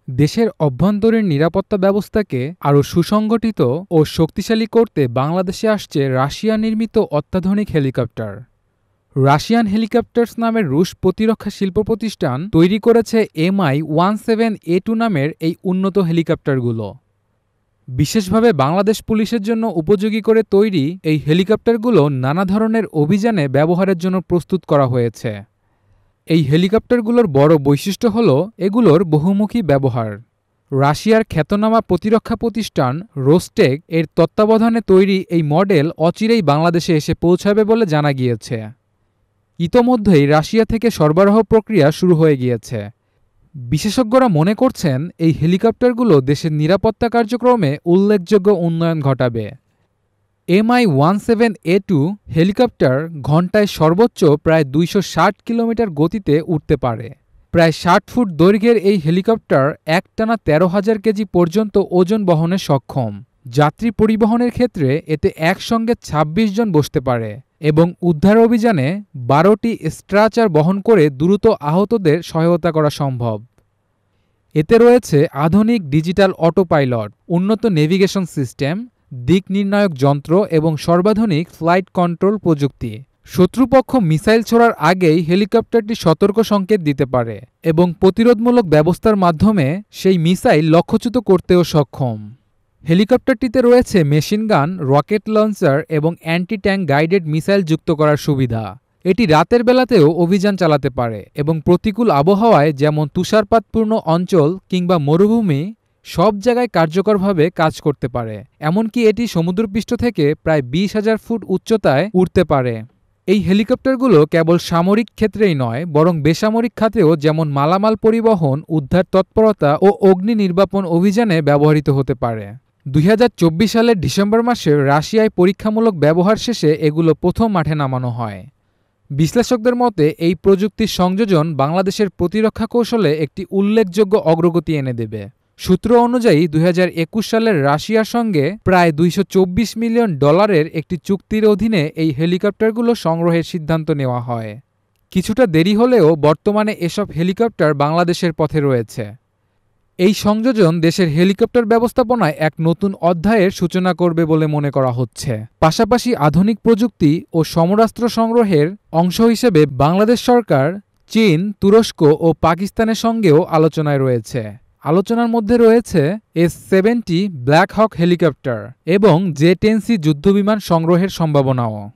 দেশের অভ্যন্তরীণ নিরাপত্তা ব্যবস্থাকে আরও সুসংগঠিত ও শক্তিশালী করতে বাংলাদেশে আসছে রাশিয়া নির্মিত অত্যাধুনিক হেলিকপ্টার। রাশিয়ান হেলিকপ্টার্স নামের রুশ প্রতিরক্ষা শিল্প প্রতিষ্ঠান তৈরি করেছে Mi-17A2 নামের এই উন্নত হেলিকপ্টারগুলো। বিশেষভাবে বাংলাদেশ পুলিশের জন্য উপযোগী করে তৈরি এই হেলিকপ্টারগুলো নানা ধরনের অভিযানে ব্যবহারের জন্য প্রস্তুত করা হয়েছে। এই হেলিকপ্টারগুলোর বড় বৈশিষ্ট্য হল এগুলোর বহুমুখী ব্যবহার। রাশিয়ার খ্যাতনামা প্রতিরক্ষা প্রতিষ্ঠান রোস্টেক এর তত্ত্বাবধানে তৈরি এই মডেল অচিরেই বাংলাদেশে এসে পৌঁছাবে বলে জানা গিয়েছে। ইতোমধ্যেই রাশিয়া থেকে সরবরাহ প্রক্রিয়া শুরু হয়ে গিয়েছে। বিশেষজ্ঞরা মনে করছেন এই হেলিকপ্টারগুলো দেশের নিরাপত্তা কার্যক্রমে উল্লেখযোগ্য উন্নয়ন ঘটাবে। Mi-17A2 হেলিকপ্টার ঘণ্টায় সর্বোচ্চ প্রায় ২৬০ কিলোমিটার গতিতে উড়তে পারে। প্রায় ৬০ ফুট দৈর্ঘ্যের এই হেলিকপ্টার একটানা ১৩,০০০ কেজি পর্যন্ত ওজন বহনে সক্ষম। যাত্রী পরিবহনের ক্ষেত্রে এতে একসঙ্গে ২৬ জন বসতে পারে এবং উদ্ধার অভিযানে ১২টি স্ট্রাচার বহন করে দ্রুত আহতদের সহায়তা করা সম্ভব। এতে রয়েছে আধুনিক ডিজিটাল অটো পাইলট, উন্নত নেভিগেশন সিস্টেম, দিক নির্ণায়ক যন্ত্র এবং সর্বাধুনিক ফ্লাইট কন্ট্রোল প্রযুক্তি। শত্রুপক্ষ মিসাইল ছোড়ার আগেই হেলিকপ্টারটি সতর্ক সংকেত দিতে পারে এবং প্রতিরোধমূলক ব্যবস্থার মাধ্যমে সেই মিসাইল লক্ষ্যচ্যুত করতেও সক্ষম। হেলিকপ্টারটিতে রয়েছে মেশিনগান, রকেট লঞ্চার এবং অ্যান্টি ট্যাঙ্ক গাইডেড মিসাইল যুক্ত করার সুবিধা। এটি রাতের বেলাতেও অভিযান চালাতে পারে এবং প্রতিকূল আবহাওয়ায় যেমন তুষারপাতপূর্ণ অঞ্চল কিংবা মরুভূমি সব জায়গায় কার্যকরভাবে কাজ করতে পারে। এমনকি এটি সমুদ্রপৃষ্ঠ থেকে প্রায় ২০,০০০ ফুট উচ্চতায় উড়তে পারে। এই হেলিকপ্টারগুলো কেবল সামরিক ক্ষেত্রেই নয়, বরং বেসামরিক খাতেও যেমন মালামাল পরিবহন, উদ্ধার তৎপরতা ও অগ্নি নির্বাপন অভিযানে ব্যবহৃত হতে পারে। ২০২৪ সালের ডিসেম্বর মাসে রাশিয়ায় পরীক্ষামূলক ব্যবহার শেষে এগুলো প্রথম মাঠে নামানো হয়। বিশ্লেষকদের মতে এই প্রযুক্তির সংযোজন বাংলাদেশের প্রতিরক্ষা কৌশলে একটি উল্লেখযোগ্য অগ্রগতি এনে দেবে। সূত্র অনুযায়ী ২০২১ সালের রাশিয়ার সঙ্গে প্রায় $২২৪ মিলিয়ন একটি চুক্তির অধীনে এই হেলিকপ্টারগুলো সংগ্রহের সিদ্ধান্ত নেওয়া হয়। কিছুটা দেরি হলেও বর্তমানে এসব হেলিকপ্টার বাংলাদেশের পথে রয়েছে। এই সংযোজন দেশের হেলিকপ্টার ব্যবস্থাপনায় এক নতুন অধ্যায়ের সূচনা করবে বলে মনে করা হচ্ছে। পাশাপাশি আধুনিক প্রযুক্তি ও সমরাস্ত্র সংগ্রহের অংশ হিসেবে বাংলাদেশ সরকার চীন, তুরস্ক ও পাকিস্তানের সঙ্গেও আলোচনায় রয়েছে। আলোচনার মধ্যে রয়েছে S-70 ব্ল্যাক হক হেলিকপ্টার এবং J-10C যুদ্ধবিমান সংগ্রহের সম্ভাবনাও।